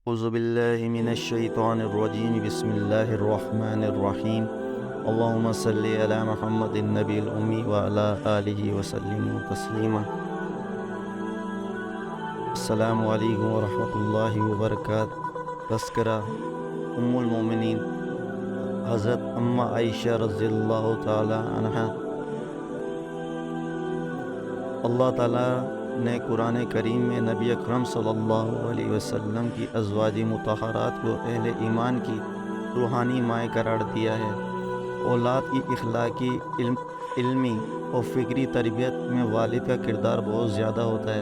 اعوذ باللہ من الشیطان الرجیم بسم اللہ الرحمن الرحیم اللہم صلی علی محمد النبی الامی وعلی آلہ وسلم تسلیما۔ السلام علیکم ورحمۃ اللہ وبرکاتہ۔ تذکرہ ام المومنین حضرت اماں عائشہ رضی اللہ تعالی عنہ۔ اللہ تعالیٰ نے قرآن کریم میں نبی اکرم صلی اللہ علیہ وسلم کی ازواج مطہرات کو اہل ایمان کی روحانی مائیں قرار دیا ہے۔ اولاد کی اخلاقی، علمی اور فکری تربیت میں والد کا کردار بہت زیادہ ہوتا ہے،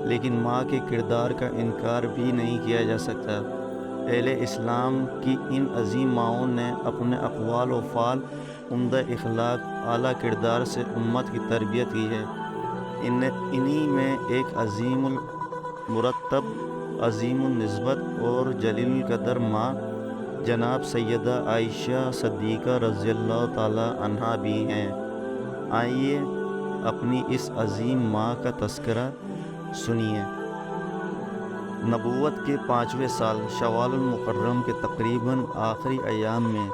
لیکن ماں کے کردار کا انکار بھی نہیں کیا جا سکتا۔ اہل اسلام کی ان عظیم ماؤں نے اپنے اقوال و فعال، عمدہ اخلاق، اعلیٰ کردار سے امت کی تربیت کی ہے۔ انہی میں ایک عظیم المرتب، عظیم النسبت اور جلیل القدر ماں جناب سیدہ عائشہ صدیقہ رضی اللہ تعالی عنہا بھی ہیں۔ آئیے اپنی اس عظیم ماں کا تذکرہ سنیے۔ نبوت کے 5ویں سال شوال المکرم کے تقریباً آخری ایام میں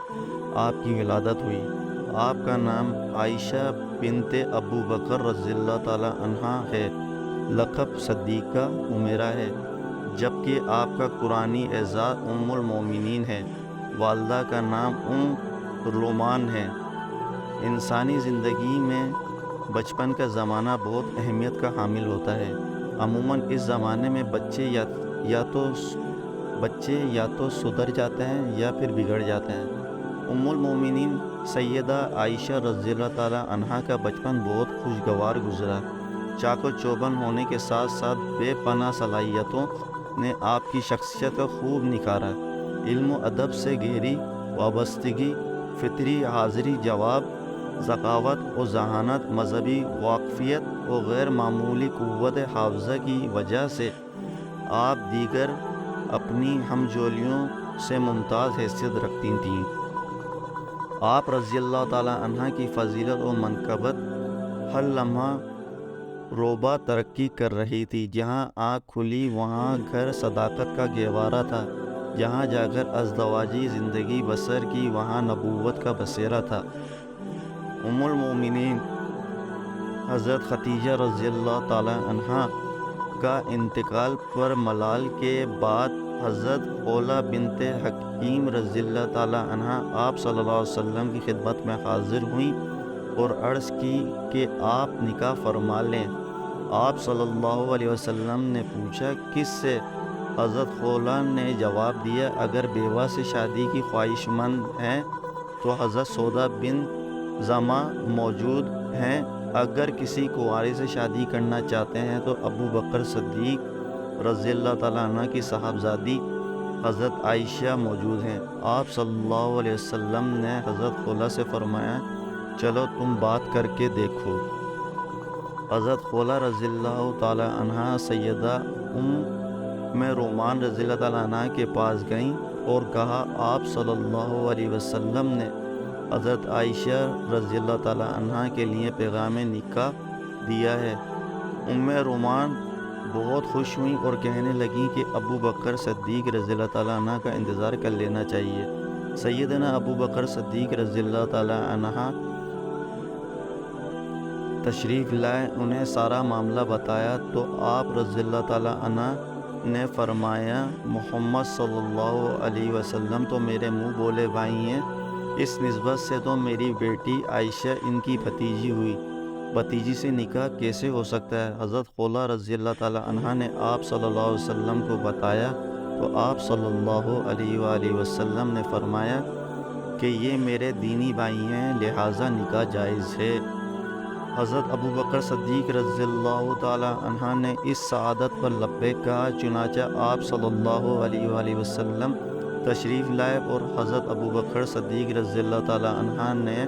آپ کی ولادت ہوئی۔ آپ کا نام عائشہ بنت ابو بکر رضی اللہ تعالی عنہا ہے، لقب صدیقہ عمیرہ ہے، جبکہ آپ کا قرآنی اعزاز ام المومنین ہے۔ والدہ کا نام ام رومان ہے۔ انسانی زندگی میں بچپن کا زمانہ بہت اہمیت کا حامل ہوتا ہے۔ عموماً اس زمانے میں بچے یا تو سدھر جاتے ہیں یا پھر بگڑ جاتے ہیں۔ ام المومنین سیدہ عائشہ رضی اللہ تعالی عنہا کا بچپن بہت خوشگوار گزرا۔ چاق و چوبند ہونے کے ساتھ ساتھ بے پناہ صلاحیتوں نے آپ کی شخصیت کا خوب نکھارا۔ علم و ادب سے گہری وابستگی، فطری حاضری جواب، ذکاوت و ذہانت، مذہبی واقفیت اور غیر معمولی قوت حافظہ کی وجہ سے آپ دیگر اپنی ہمجولیوں سے ممتاز حیثیت رکھتی تھیں۔ آپ رضی اللہ تعالی عنہ کی فضیلت و منقبت ہر لمحہ روبہ ترقی کر رہی تھی۔ جہاں آنکھ کھلی وہاں گھر صداقت کا گہوارہ تھا، جہاں جا کر ازدواجی زندگی بسر کی وہاں نبوت کا بسیرا تھا۔ ام المومنین حضرت ختیجہ رضی اللہ تعالی عنہا کا انتقال پر ملال کے بعد حضرت خولہ بنت حکیم رضی اللہ تعالی عنہا آپ صلی اللہ علیہ وسلم کی خدمت میں حاضر ہوئیں اور عرض کی کہ آپ نکاح فرما لیں۔ آپ صلی اللہ علیہ وسلم نے پوچھا کس سے؟ حضرت خولہ نے جواب دیا اگر بیوہ سے شادی کی خواہش مند ہیں تو حضرت سودا بن زمعہ موجود ہیں، اگر کسی کنواری سے شادی کرنا چاہتے ہیں تو ابو بکر صدیق رضی اللہ تعالیٰ عنہ کی صاحبزادی حضرت عائشہ موجود ہیں۔ آپ صلی اللہ علیہ وسلم نے حضرت خولہ سے فرمایا چلو تم بات کر کے دیکھو۔ حضرت خولہ رضی اللہ تعالیٰ عنہ سیدہ ام رومان رضی اللہ تعالیٰ عنہ کے پاس گئیں اور کہا آپ صلی اللہ علیہ وسلم نے حضرت عائشہ رضی اللہ تعالیٰ عنہ کے لیے پیغام نکاح دیا ہے۔ ام رومان بہت خوش ہوئیں اور کہنے لگیں کہ ابو بکر صدیق رضی اللہ تعالیٰ عنہ کا انتظار کر لینا چاہیے۔ سیدنا ابو بکر صدیق رضی اللہ تعالیٰ عنہ تشریف لائے، انہیں سارا معاملہ بتایا تو آپ رضی اللہ تعالیٰ عنہ نے فرمایا محمد صلی اللہ علیہ وسلم تو میرے منہ بولے بھائی ہیں، اس نسبت سے تو میری بیٹی عائشہ ان کی بھتیجی ہوئی، بھتیجی سے نکاح کیسے ہو سکتا ہے؟ حضرت خولہ رضی اللہ تعالیٰ عنہ نے آپ صلی اللہ علیہ وسلم کو بتایا تو آپ صلی اللہ علیہ وآلہ وسلم نے فرمایا کہ یہ میرے دینی بھائی ہیں، لہٰذا نکاح جائز ہے۔ حضرت ابو بکر صدیق رضی اللہ تعالیٰ عنہ نے اس سعادت پر لبیک کہا، چنانچہ آپ صلی اللہ علیہ وآلہ وسلم تشریف لائے اور حضرت ابو بکر صدیق رضی اللہ تعالیٰ عنہ نے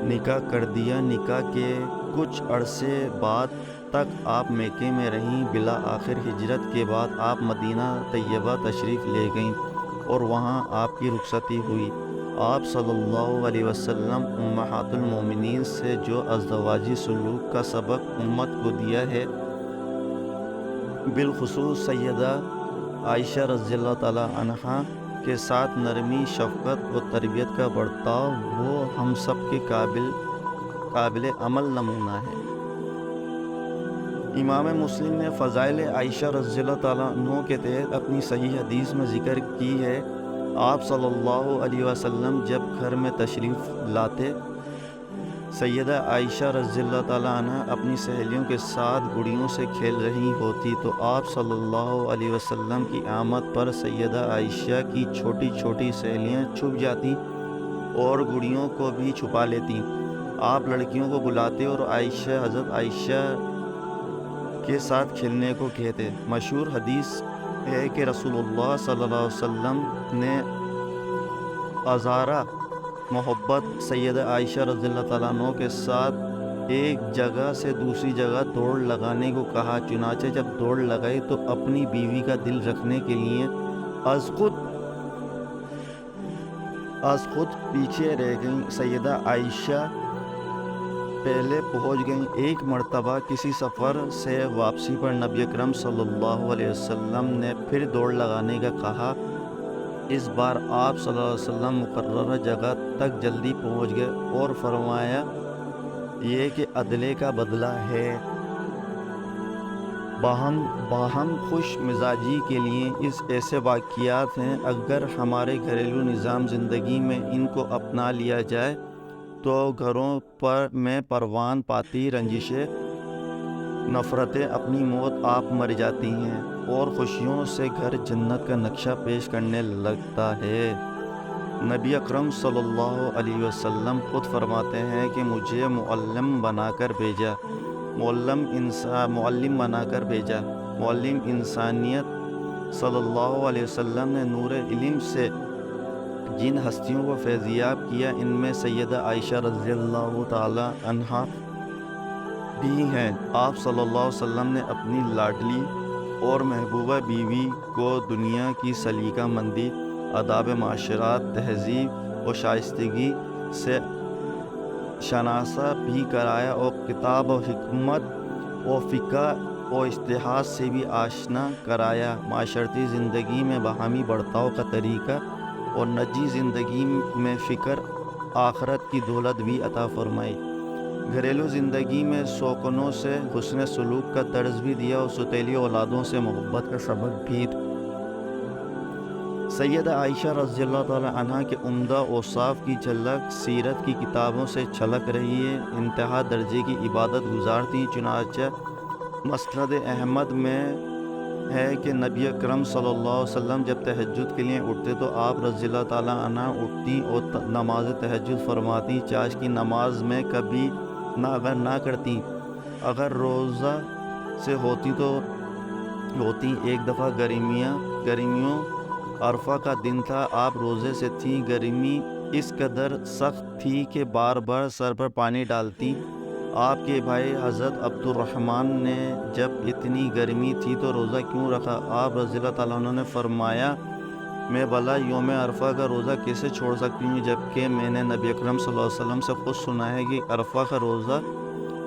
نکاح کر دیا۔ نکاح کے کچھ عرصے بعد تک آپ مکے میں رہیں، بالآخر ہجرت کے بعد آپ مدینہ طیبہ تشریف لے گئیں اور وہاں آپ کی رخصتی ہوئی۔ آپ صلی اللہ علیہ وسلم امہات المومنین سے جو ازدواجی سلوک کا سبق امت کو دیا ہے، بالخصوص سیدہ عائشہ رضی اللہ تعالی عنہا کے ساتھ نرمی، شفقت و تربیت کا برتاؤ وہ ہم سب کے قابل عمل نمونہ ہے۔ امام مسلم نے فضائل عائشہ رضی اللہ تعالیٰ عنہ کے تحت اپنی صحیح حدیث میں ذکر کی ہے، آپ صلی اللہ علیہ وسلم جب گھر میں تشریف لاتے، سیدہ عائشہ رضی اللہ تعالیٰ عنہ اپنی سہیلیوں کے ساتھ گڑیوں سے کھیل رہی ہوتی تو آپ صلی اللہ علیہ وسلم کی آمد پر سیدہ عائشہ کی چھوٹی چھوٹی سہیلیاں چھپ جاتی اور گڑیوں کو بھی چھپا لیتی۔ آپ لڑکیوں کو بلاتے اور حضرت عائشہ کے ساتھ کھیلنے کو کہتے۔ مشہور حدیث ہے کہ رسول اللہ صلی اللہ علیہ وسلم نے ازارہ محبت سیدہ عائشہ رضی اللہ تعالیٰ عنہ کے ساتھ ایک جگہ سے دوسری جگہ دوڑ لگانے کو کہا، چنانچہ جب دوڑ لگائی تو اپنی بیوی کا دل رکھنے کے لیے از خود پیچھے رہ گئیں۔ سیدہ عائشہ پہلے پہنچ گئیں۔ ایک مرتبہ کسی سفر سے واپسی پر نبی اکرم صلی اللہ علیہ وسلم نے پھر دوڑ لگانے کا کہا۔ اس بار آپ صلی اللہ علیہ وسلم مقررہ جگہ تک جلدی پہنچ گئے اور فرمایا، یہ کہ عدلے کا بدلہ ہے۔ باہم خوش مزاجی کے لیے اس ایسے واقعات ہیں، اگر ہمارے گھریلو نظام زندگی میں ان کو اپنا لیا جائے تو گھروں میں پروان پاتی رنجشیں، نفرتیں اپنی موت آپ مر جاتی ہیں اور خوشیوں سے گھر جنت کا نقشہ پیش کرنے لگتا ہے۔ نبی اکرم صلی اللہ علیہ وسلم خود فرماتے ہیں کہ مجھے معلم بنا کر بھیجا۔ معلم انسانیت صلی اللہ علیہ وسلم نے نور علم سے جن ہستیوں کو فیضیاب کیا، ان میں سیدہ عائشہ رضی اللہ تعالی عنہا بھی ہیں۔ آپ صلی اللہ علیہ وسلم نے اپنی لاڈلی اور محبوبہ بیوی کو دنیا کی سلیقہ مندی، آداب معاشرت، تہذیب و شائستگی سے شناسا بھی کرایا اور کتاب و حکمت و فقہ و اجتہاد سے بھی آشنا کرایا۔ معاشرتی زندگی میں باہمی برتاؤ کا طریقہ اور نجی زندگی میں فکر آخرت کی دولت بھی عطا فرمائی۔ گھریلو زندگی میں سوکنوں سے حسن سلوک کا درس بھی دیا اور ستیلی اولادوں سے محبت کا سبق بھی۔ سیدہ عائشہ رضی اللہ تعالی عنہ کے عمدہ اوصاف کی جھلک سیرت کی کتابوں سے چھلک رہی ہے۔ انتہا درجے کی عبادت گزار تھیں، چنانچہ مسند احمد میں ہے کہ نبی اکرم صلی اللہ علیہ وسلم جب تہجد کے لیے اٹھتے تو آپ رضی اللہ تعالی عنہ اٹھتی اور نماز تہجد فرماتی، چاش کی نماز میں کبھی اگر نہ کرتی، اگر روزہ سے ہوتی تو ہوتی۔ ایک دفعہ گرمیوں عرفہ کا دن تھا، آپ روزے سے تھیں، گرمی اس قدر سخت تھی کہ بار بار سر پر پانی ڈالتی۔ آپ کے بھائی حضرت عبد الرحمن نے جب اتنی گرمی تھی تو روزہ کیوں رکھا؟ آپ رضی اللہ تعالیٰ عنہ نے فرمایا، میں بھلا یوم عرفہ کا روزہ کیسے چھوڑ سکتی ہوں، جبکہ میں نے نبی اکرم صلی اللہ علیہ وسلم سے خود سنا ہے کہ عرفہ کا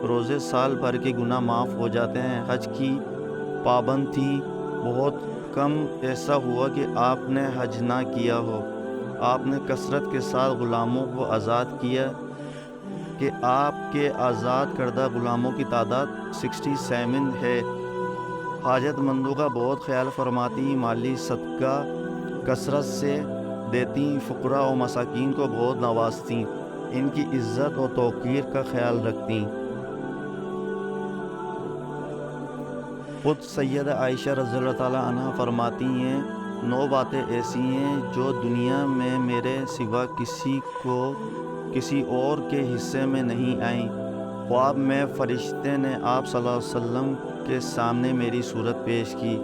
روزے سال بھر کے گناہ معاف ہو جاتے ہیں۔ حج کی پابند تھی، بہت کم ایسا ہوا کہ آپ نے حج نہ کیا ہو۔ آپ نے کثرت کے ساتھ غلاموں کو آزاد کیا کہ آپ کے آزاد کردہ غلاموں کی تعداد 67 ہے۔ حاجت مندوں کا بہت خیال فرماتی، مالی صدقہ کثرت سے دیتی، فقراء و مساکین کو بہت نوازتی، ان کی عزت و توقیر کا خیال رکھتی۔ خود سیدہ عائشہ رضی اللہ تعالیٰ عنہ فرماتی ہیں، 9 باتیں ایسی ہیں جو دنیا میں میرے سوا کسی اور کے حصے میں نہیں آئیں۔ خواب میں فرشتے نے آپ صلی اللہ علیہ وسلم کے سامنے میری صورت پیش کی۔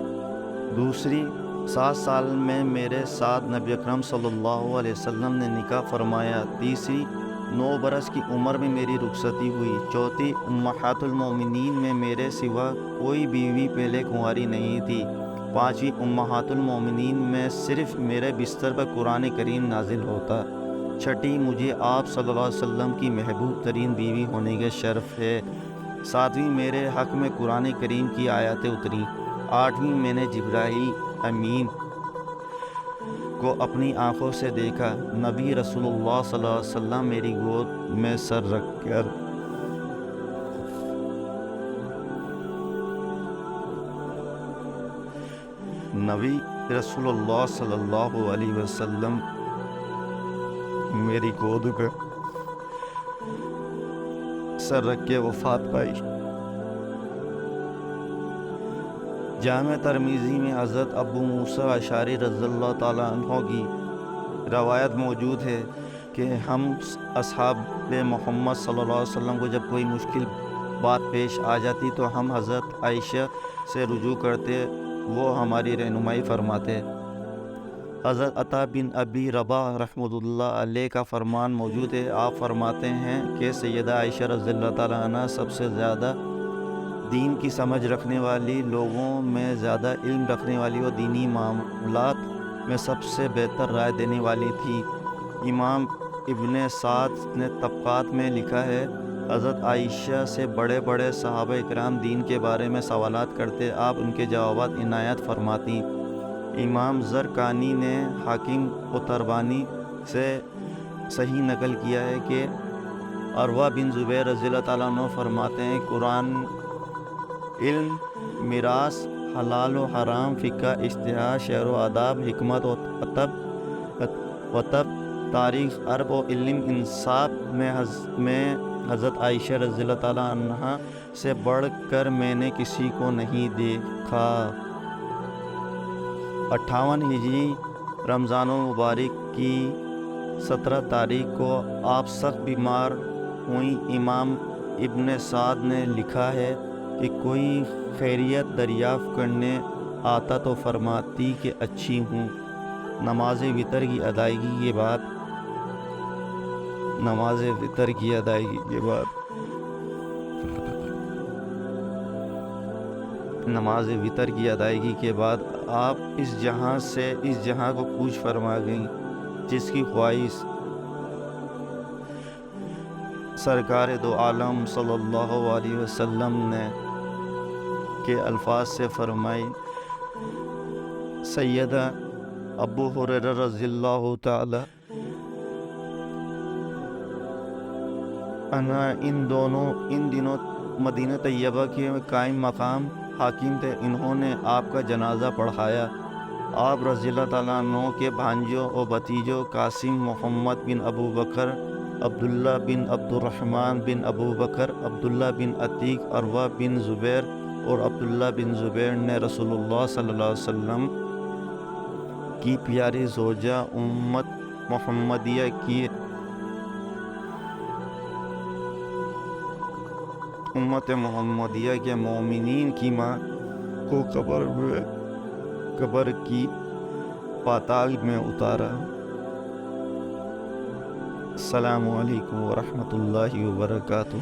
دوسری، 7 سال میں میرے ساتھ نبی اکرم صلی اللہ علیہ وسلم نے نکاح فرمایا۔ تیسری، 9 برس کی عمر میں میری رخصتی ہوئی۔ چوتھی، امہات المومنین میں میرے سوا کوئی بیوی پہلے کنواری نہیں تھی۔ پانچویں، امہات المومنین میں صرف میرے بستر پر قرآن کریم نازل ہوتا۔ چھٹی، مجھے آپ صلی اللہ علیہ وسلم کی محبوب ترین بیوی ہونے کا شرف ہے۔ ساتویں، میرے حق میں قرآن کریم کی آیاتیں اتریں۔ آٹھویں، میں نے جبرائیل امین کو اپنی آنکھوں سے دیکھا۔ نبی رسول اللہ صلی اللہ علیہ وسلم میری گود میں سر رکھ کر نبی رسول اللہ صلی اللہ علیہ وسلم میری گود میں سر رکھ کے وفات پائی۔ جامع ترمذی میں حضرت ابو موسیٰ اشعری رضی اللہ تعالیٰ عنہ کی روایت موجود ہے کہ ہم اصحاب محمد صلی اللہ علیہ وسلم کو جب کوئی مشکل بات پیش آ جاتی تو ہم حضرت عائشہ سے رجوع کرتے، وہ ہماری رہنمائی فرماتے۔ حضرت عطا بن ابی رباح رحمۃ اللہ علیہ کا فرمان موجود ہے، آپ فرماتے ہیں کہ سیدہ عائشہ رضی اللہ تعالیٰ عنہ سب سے زیادہ دین کی سمجھ رکھنے والی، لوگوں میں زیادہ علم رکھنے والی اور دینی معاملات میں سب سے بہتر رائے دینے والی تھی۔ امام ابن سعد نے طبقات میں لکھا ہے، حضرت عائشہ سے بڑے بڑے صحابہ اکرام دین کے بارے میں سوالات کرتے، آپ ان کے جوابات عنایت فرماتی۔ امام زرقانی نے حاکم اتربانی سے صحیح نقل کیا ہے کہ عروہ بن زبیر رضی اللہ تعالیٰ عنہ فرماتے ہیں، قرآن، علم، میراث، حلال و حرام، فقہ، اجتہاد، شعر و آداب، حکمت و طب، تاریخ، عرب و علم انصاف میں حضرت عائشہ رضی اللہ تعالیٰ عنہ سے بڑھ کر میں نے کسی کو نہیں دیکھا۔ 58 ہجری رمضان المبارک کی 17 تاریخ کو آپ سخت بیمار ہوئیں۔ امام ابن سعد نے لکھا ہے کہ کوئی خیریت دریافت کرنے آتا تو فرماتی کہ اچھی ہوں۔ نماز وتر کی ادائیگی کے بعد آپ اس جہاں سے اس جہاں کو کوچ فرما گئیں، جس کی خواہش سرکار دو عالم صلی اللہ علیہ وسلم نے کے الفاظ سے فرمائی۔ سیدہ ابو ہریرہ رضی اللہ تعالی عنہ ان دنوں مدینہ طیبہ کے قائم مقام حاکم تھے، انہوں نے آپ کا جنازہ پڑھایا۔ آپ رضی اللہ تعالیٰ عنہ کے بھانجوں اور بھتیجوں قاسم، محمد بن ابو بکر، عبداللہ بن عبد الرحمن بن ابو بکر، عبداللہ بن عتیق، عروہ بن زبیر اور عبداللہ بن زبیر نے رسول اللہ صلی اللہ علیہ وسلم کی پیاری زوجہ امت محمدیہ کے مومنین کی ماں کو قبر کی پاتال میں اتارا۔ السلام علیکم ورحمۃ اللہ وبرکاتہ۔